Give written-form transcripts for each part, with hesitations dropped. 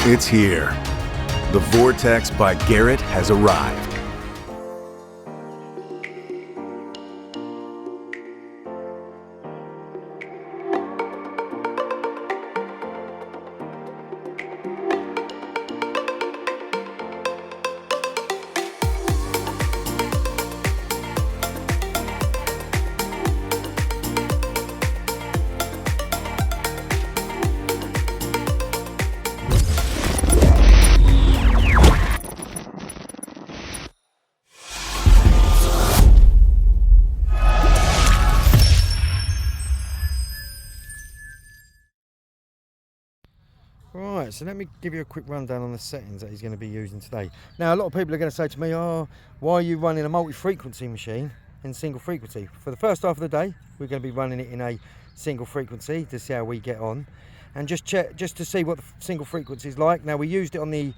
It's here. The Vortex by Garrett has arrived. Right, so let me give you a quick rundown on the settings that he's going to be using today. Now, a lot of people are going to say to me, oh, why are you running a multi-frequency machine in single frequency? For the first half of the day, we're going to be running it in a single frequency to see how we get on. And just to see what the single frequency is like. Now, we used it on the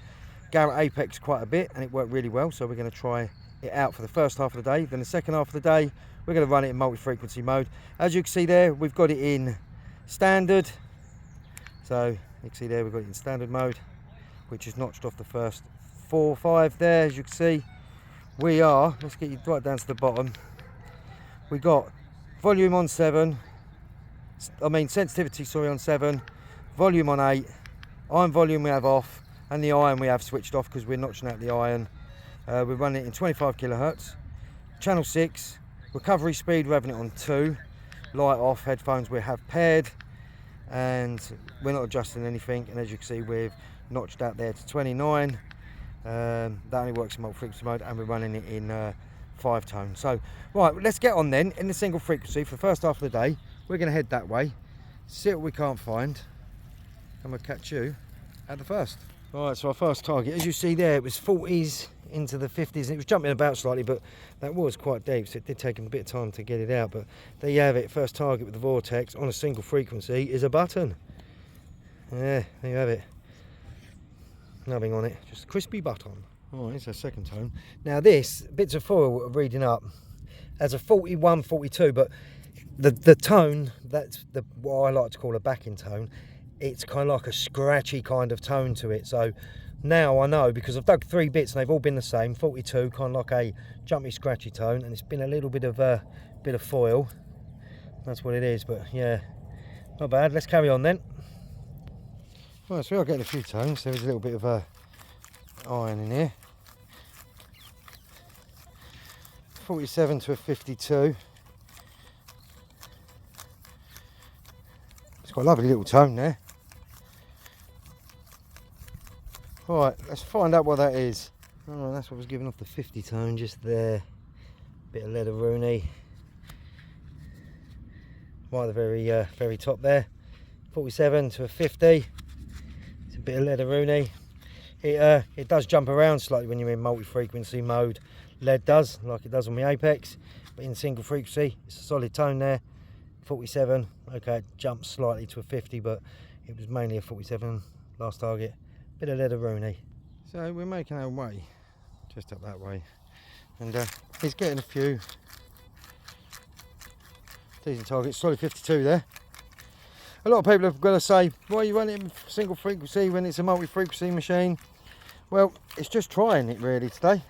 Garrett Apex quite a bit and it worked really well, so we're going to try it out for the first half of the day. Then the second half of the day, we're going to run it in multi-frequency mode. As you can see there, we've got it in standard. So you can see there we've got it in standard mode, which has notched off the first 4 or 5 there. As you can see, we are, let's get you right down to the bottom. We got volume on 7, sensitivity, sorry, on 7, volume on 8, iron volume we have off, and the iron we have switched off because we're notching out the iron. We're running it in 25 kilohertz, channel 6, recovery speed we're having it on 2, light off, headphones we have paired, and we're not adjusting anything. And as you can see, we've notched out there to 29. That only works in multi-frequency mode, and we're running it in 5-tone. So right, let's get on then in the single frequency for the first half of the day. We're going to head that way, see what we can't find, and we'll catch you at the first. Right, so our first target, as you see there, it was 40s into the 50s, and it was jumping about slightly, but that was quite deep, so it did take a bit of time to get it out. But there you have it. First target with the Vortex on a single frequency is a button. Yeah, there you have it. Nothing on it, just a crispy button. Alright, it's a second tone. Now this, bits of foil are reading up as a 41, 42, but the tone, that's what I like to call a backing tone. It's kind of like a scratchy kind of tone to it. So now I know, because I've dug 3 bits and they've all been the same. 42, kind of like a jumpy, scratchy tone, and it's been a little bit of foil. That's what it is. But yeah, not bad. Let's carry on then. Right, so we are getting a few tones. There is a little bit of iron in here. 47 to a 52. It's got a lovely little tone there. Right, let's find out what that is. Oh, that's what was giving off the 50 tone just there. Bit of leather Rooney. Right at the very top there. 47 to a 50. It's a bit of leather Rooney. It does jump around slightly when you're in multi-frequency mode. Lead does, like it does on the Apex. But in single frequency, it's a solid tone there. 47. Okay, it jumps slightly to a 50, but it was mainly a 47 last target. Bit of leather Rooney. So we're making our way just up that way, and he's getting a few decent targets. Solid 52 there. A lot of people have got to say, why are you running it single frequency when it's a multi-frequency machine? Well, it's just trying it really today,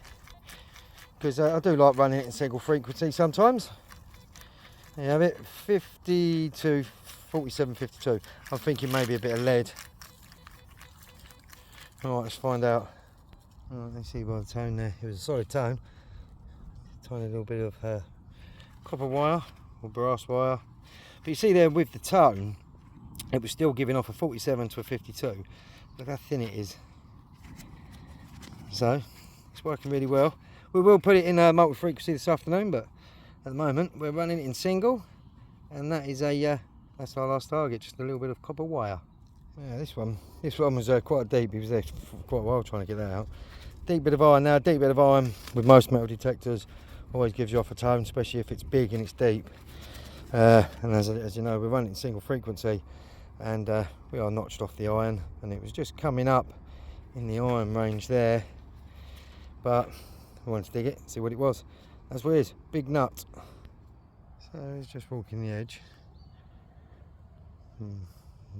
because I do like running it in single frequency sometimes. There you have it, 50 to 47, 52. I'm thinking maybe a bit of lead. Alright, let's find out. Alright, let's see by the tone there. It was a solid tone. Tiny little bit of copper wire or brass wire. But you see there with the tone, it was still giving off a 47 to a 52. Look how thin it is. So, it's working really well. We will put it in multi-frequency this afternoon, but at the moment we're running it in single. And that is that's our last target, just a little bit of copper wire. Yeah, this one was quite deep. He was there for quite a while trying to get that out. Deep bit of iron now. Deep bit of iron with most metal detectors always gives you off a tone, especially if it's big and it's deep. And as you know, we're running single frequency, and we are notched off the iron, and it was just coming up in the iron range there. But I wanted to dig it, see what it was. That's what it is. Big nut. So he's just walking the edge.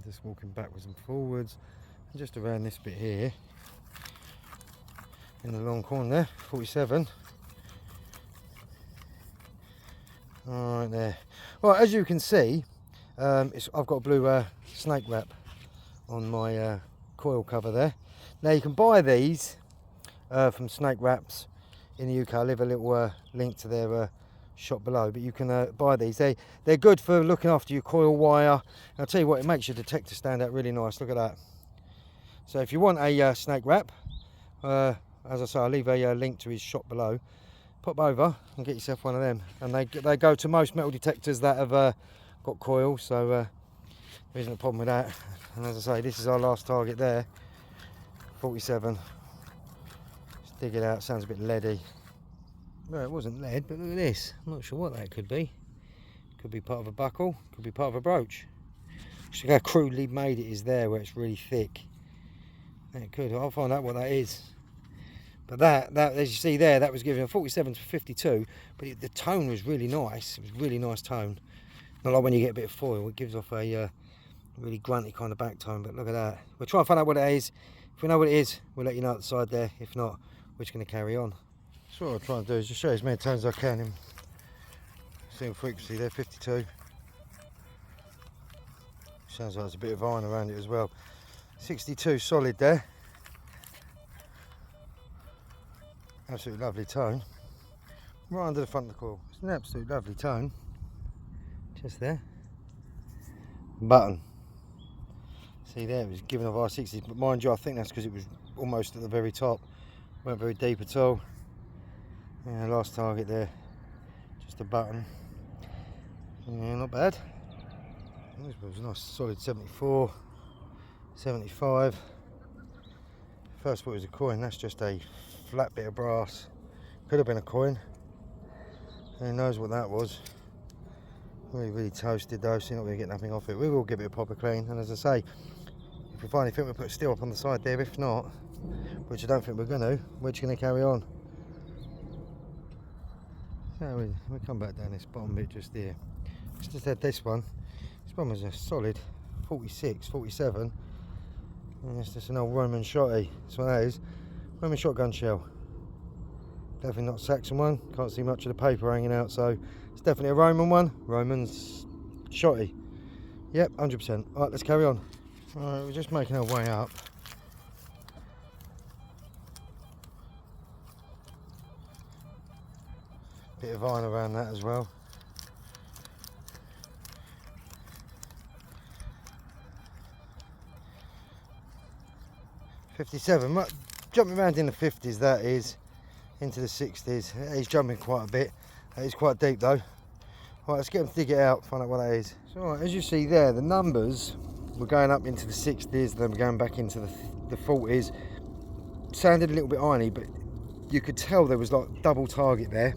Just walking backwards and forwards, just around this bit here, in the long corner there, 47. Right there. Right, as you can see, I've got a blue snake wrap on my coil cover there. Now you can buy these from Snake Wraps in the UK. I'll leave a little link to their shop below, but you can buy these. They're good for looking after your coil wire. I'll tell you what, it makes your detector stand out really nice. Look at that. So if you want a snake wrap, as I say, I'll leave a link to his shop below. Pop over and get yourself one of them, and they go to most metal detectors that have got coils, so there isn't a problem with that. And as I say, this is our last target there, 47. Let's dig it out. Sounds a bit leady. No, it wasn't lead, but look at this. I'm not sure what that could be. Could be part of a buckle, could be part of a brooch. Just how crudely made it is there, where it's really thick. It could. I'll find out what that is. But that, as you see there, that was giving a 47 to 52, but the tone was really nice. It was a really nice tone. Not like when you get a bit of foil, it gives off a really grunty kind of back tone, but look at that. We'll try and find out what it is. If we know what it is, we'll let you know at the side there. If not, we're just going to carry on. So what I'll try and do is just show you as many tones as I can in single frequency there, 52. Sounds like there's a bit of iron around it as well. 62 solid there. Absolutely lovely tone. Right under the front of the coil. It's an absolute lovely tone. Just there. Button. See there, it was giving off R60s, but mind you, I think that's because it was almost at the very top. Weren't very deep at all. Yeah, last target there. Just a button. Yeah, not bad. This was a nice solid 74, 75. First thought it was a coin, that's just a flat bit of brass. Could have been a coin. Who knows what that was. Really toasted though, so you're not going to get nothing off it. We will give it a proper clean, and as I say, if we find anything, we'll put a steel up on the side there. If not, which I don't think we're going to, we're just going to carry on. So we come back down this bottom bit just here. Let's just had this one. This one was a solid 46, 47. And it's just an old Roman shotty. That's what that is. Roman shotgun shell. Definitely not Saxon one. Can't see much of the paper hanging out, so it's definitely a Roman one. Roman's shotty. Yep, 100%. Alright, let's carry on. Alright, we're just making our way up. Bit of iron around that as well. $57, jumping around in the 50s, that is, into the 60s. He's jumping quite a bit. It's quite deep though. Right, let's get him to dig it out, find out what that is. So right, as you see there, the numbers were going up into the 60s, then we're going back into the 40s. Sounded a little bit irony, but you could tell there was like double target there.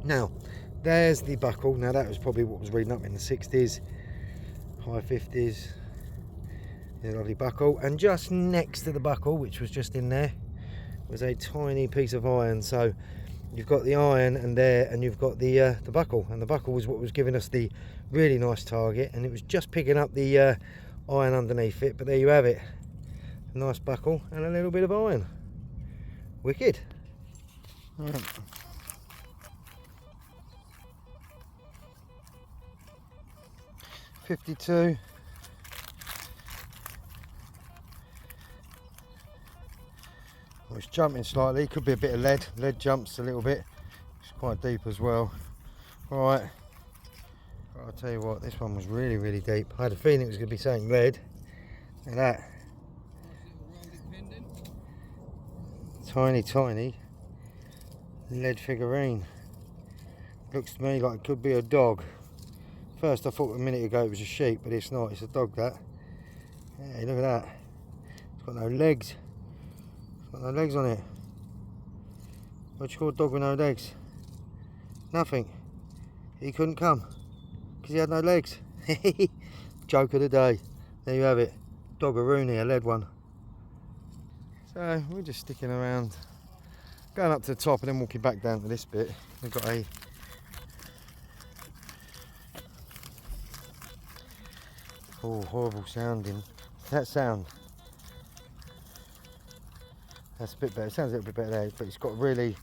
Now, there's the buckle. Now that was probably what was reading up in the 60s, high 50s. The lovely buckle, and just next to the buckle, which was just in there, was a tiny piece of iron. So you've got the iron and there, and you've got the buckle, and the buckle was what was giving us the really nice target, and it was just picking up the iron underneath it. But there you have it, a nice buckle and a little bit of iron. Wicked. Right. $52. Well, it's jumping slightly, could be a bit of lead. Lead jumps a little bit. It's quite deep as well. Right, I'll tell you what, this one was really deep. I had a feeling it was going to be saying lead. Look at that. Tiny lead figurine. Looks to me like it could be a dog. First I thought a minute ago it was a sheep, but it's not, it's a dog that. Hey, look at that. It's got no legs. Got no legs on it. What do you call a dog with no legs? Nothing. He couldn't come because he had no legs. Joke of the day. There you have it. Doggeroony, a lead one. So we're just sticking around, going up to the top and then walking back down to this bit. We've got a horrible sounding. That sound. That's a bit better. It sounds a little bit better there, but it's got really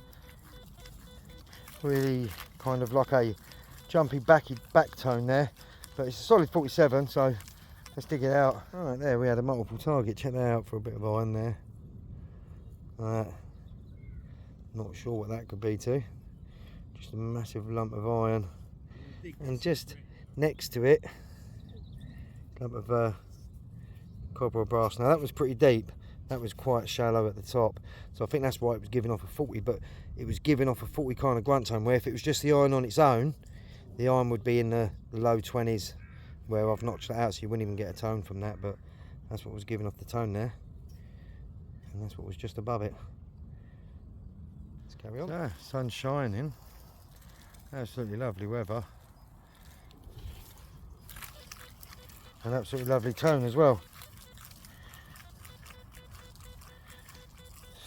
kind of like a jumpy back tone there. But it's a solid 47, so let's dig it out. Alright, there we had a multiple target. Check that out for a bit of iron there. Not sure what that could be to. Just a massive lump of iron. And just next to it, a lump of copper or brass. Now that was pretty deep. That was quite shallow at the top. So I think that's why it was giving off a 40, but it was giving off a 40 kind of grunt tone, where if it was just the iron on its own, the iron would be in the low 20s, where I've notched that out so you wouldn't even get a tone from that, but that's what was giving off the tone there. And that's what was just above it. Let's carry on. So, sun's shining. Absolutely lovely weather. An absolutely lovely tone as well.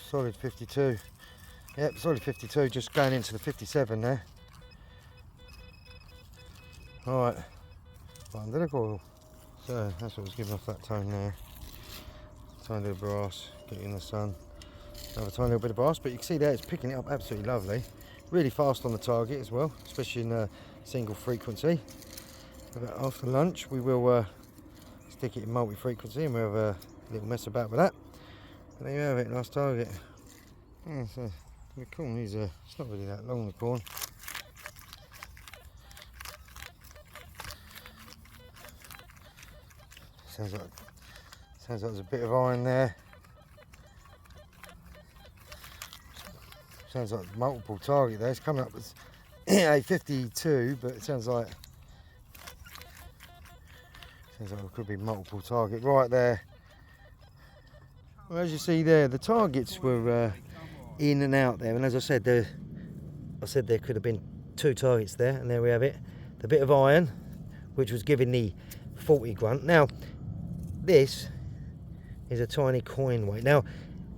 Solid 52. Yep, solid 52, just going into the 57 there. Alright, under the coil. So that's what was giving off that tone there. Tiny little brass, get it in the sun. Another tiny little bit of brass, but you can see there it's picking it up absolutely lovely. Really fast on the target as well, especially in single frequency. About after lunch we will stick it in multi-frequency and we'll have a little mess about with that. But there you have it, nice target. Yeah, so the corn is it's not really that long, the corn. Sounds like there's a bit of iron there. Sounds like multiple target there. It's coming up as a 52, but it sounds like it could be multiple target right there. Well, as you see there, the targets were in and out there, and as I said, there could have been 2 targets there, and there we have it. The bit of iron, which was giving the 40 grunt. Now, this is a tiny coin weight. Now,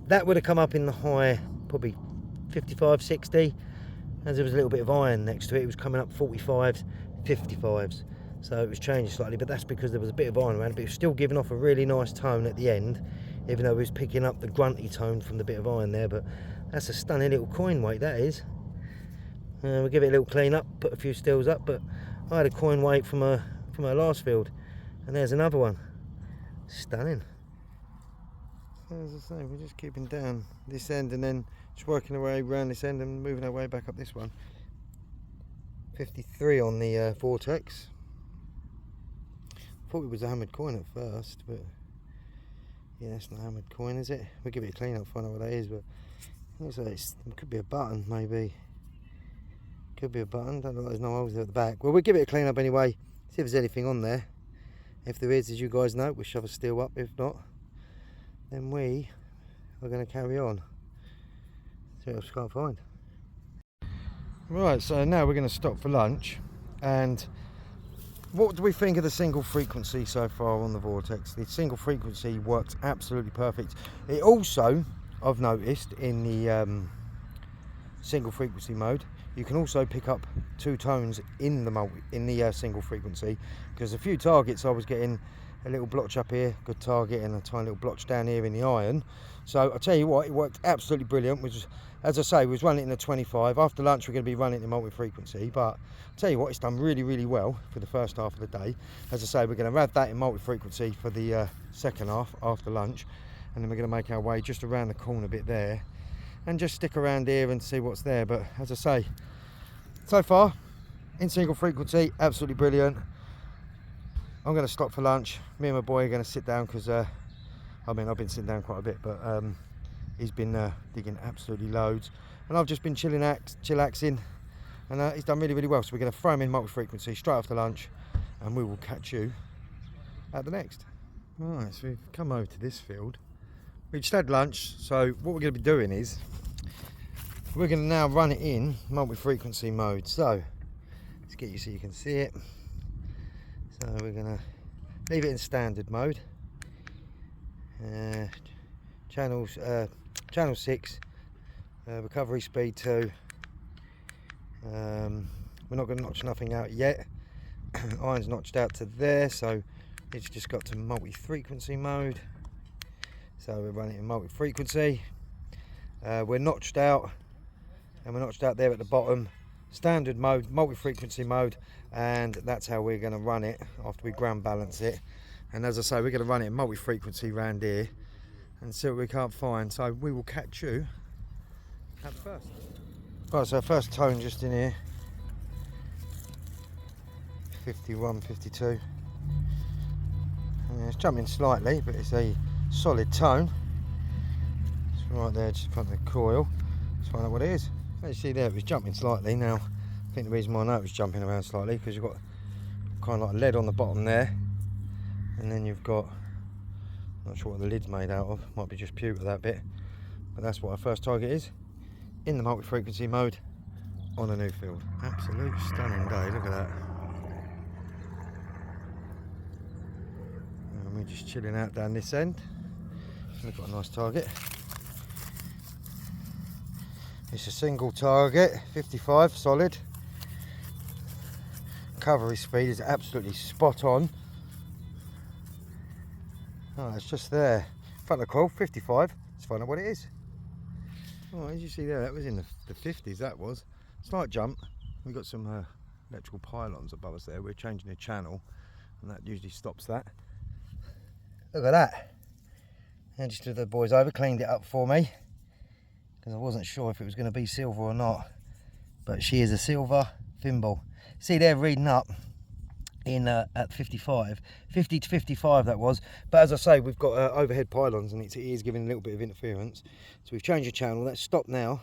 that would have come up in the high, probably 55, 60, as there was a little bit of iron next to it. It was coming up 45s, 55s. So it was changed slightly, but that's because there was a bit of iron around, but it was still giving off a really nice tone at the end, even though it was picking up the grunty tone from the bit of iron there. But that's a stunning little coin weight, that is. We'll give it a little clean up, put a few stills up, but I had a coin weight from our last field, and there's another one. Stunning. So as I say, we're just keeping down this end and then just working our way around this end and moving our way back up this one. 53 on the Vortex. Thought it was a hammered coin at first, but yeah, it's not a hammered coin, is it? We'll give it a clean up, find out what that is, but looks like it could be a button, maybe. Could be a button, don't look like there's no holes there at the back. Well, we'll give it a clean up anyway, see if there's anything on there. If there is, as you guys know, we'll shove a steel up. If not, then we are going to carry on. See what else we can't find. Right, so now we're going to stop for lunch, and what do we think of the single frequency so far on the Vortex? The single frequency works absolutely perfect. It also, I've noticed, in the single frequency mode, you can also pick up 2 tones in the single frequency, because a few targets I was getting a little blotch up here, good target, and a tiny little blotch down here in the iron. So I'll tell you what, it worked absolutely brilliant. Which, as I say, we was running it in a 25. After lunch we're going to be running it in multi-frequency, but I'll tell you what, it's done really, really well for the first half of the day. As I say, we're going to have that in multi-frequency for the second half after lunch, and then we're going to make our way just around the corner bit there and just stick around here and see what's there. But as I say, so far in single frequency, absolutely brilliant. I'm going to stop for lunch. Me and my boy are going to sit down, because I mean, I've been sitting down quite a bit, but he's been digging absolutely loads, and I've just been chillaxing, and he's done really, really well. So we're going to throw him in multi-frequency straight after lunch, and we will catch you at the next. Right, so we've come over to this field. We just had lunch, so what we're going to be doing is we're going to now run it in multi-frequency mode. So let's get you so you can see it. So we're going to leave it in standard mode. Channel 6, recovery speed 2. We're not going to notch nothing out yet. Iron's notched out to there, so it's just got to multi-frequency mode. So we're running in multi-frequency. We're notched out, and we're notched out there at the bottom. Standard mode, multi-frequency mode, and that's how we're going to run it after we ground balance it. And as I say, we're going to run it in multi-frequency round here and see what we can't find. So we will catch you at first. Right, so first tone just in here, 51, 52. Yeah, it's jumping slightly, but it's a solid tone. It's right there, just in front of the coil. Let's find out what it is. As you see there, it was jumping slightly. Now, I think the reason why I know it was jumping around slightly because you've got kind of like lead on the bottom there, and then you've got, not sure what the lid's made out of. Might be just pewter that bit, but that's what our first target is in the multi-frequency mode on a new field. Absolute stunning day. Look at that. And we're just chilling out down this end. We've got a nice target. It's a single target, 55 solid. Recovery speed is absolutely spot on. Oh, it's just there. Front of the coil, 55. Let's find out what it is. Oh, as you see there, that was in the 50s, that was. Slight jump. We've got some electrical pylons above us there. We're changing the channel, and that usually stops that. Look at that. And just the boys over, cleaned it up for me, because I wasn't sure if it was going to be silver or not. But she is a silver thimble. See, they're reading up in at 55, 50 to 55 that was. But as I say, we've got overhead pylons, and it is giving a little bit of interference. So we've changed the channel. That's stopped now,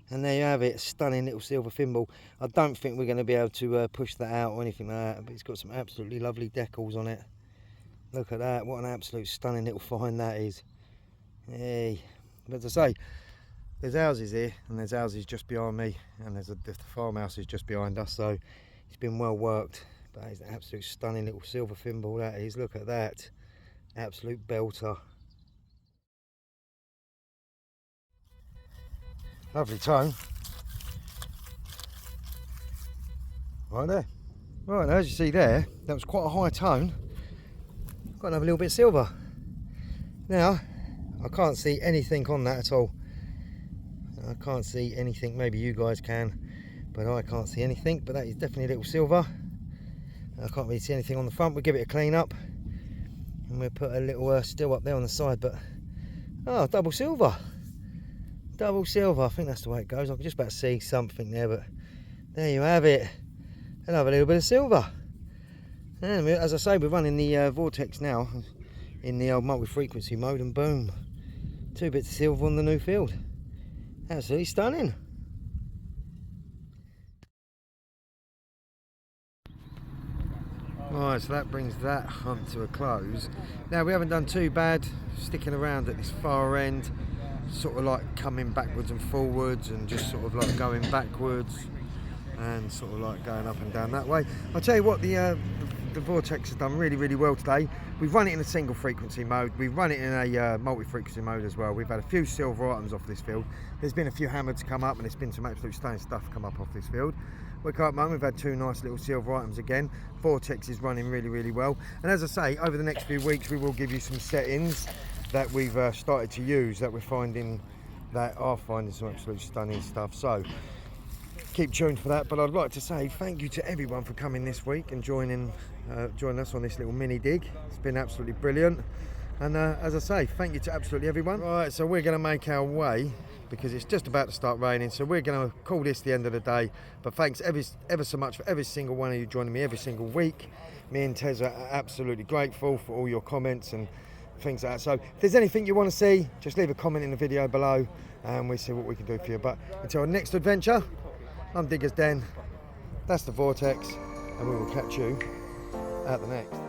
and there you have it, stunning little silver thimble. I don't think we're going to be able to push that out or anything like that, but it's got some absolutely lovely decals on it. Look at that, what an absolute stunning little find that is. Hey, but as I say, there's houses here, and there's houses just behind me, and the farmhouse is just behind us, so it's been well worked. But it's an absolute stunning little silver thimble that is. Look at that, absolute belter. Lovely tone. Right there. Right, as you see there, that was quite a high tone. Got another little bit of silver. Now, I can't see anything on that at all. I can't see anything. Maybe you guys can, but I can't see anything. But that is definitely a little silver. I can't really see anything on the front. We'll give it a clean up, and we'll put a little still up there on the side. But oh, double silver. Double silver. I think that's the way it goes. I can just about see something there, but there you have it. Another little bit of silver. And as I say, we're running the Vortex now in the old multi-frequency mode, and boom, 2 bits of silver on the new field. Absolutely stunning. Right, so that brings that hunt to a close. Now, we haven't done too bad sticking around at this far end, sort of like coming backwards and forwards, and just sort of like going backwards and sort of like going up and down that way. I'll tell you what, the Vortex has done really, really well today. We've run it in a single frequency mode. We've run it in a multi-frequency mode as well. We've had a few silver items off this field. There's been a few hammers come up, and there's been some absolute stunning stuff come up off this field. We're quite moment, we've had 2 nice little silver items again. Vortex is running really, really well. And as I say, over the next few weeks, we will give you some settings that we've started to use that we're finding that are finding some absolute stunning stuff. So keep tuned for that. But I'd like to say thank you to everyone for coming this week and joining us on this little mini dig. It's been absolutely brilliant. And as I say, thank you to absolutely everyone. Right, so we're going to make our way, because it's just about to start raining, so we're going to call this the end of the day. But thanks ever so much for every single one of you joining me every single week. Me and Tez are absolutely grateful for all your comments and things like that. So if there's anything you want to see, just leave a comment in the video below, and we'll see what we can do for you. But until our next adventure, I'm Digger's Den, that's the Vortex, and we will catch you at the next.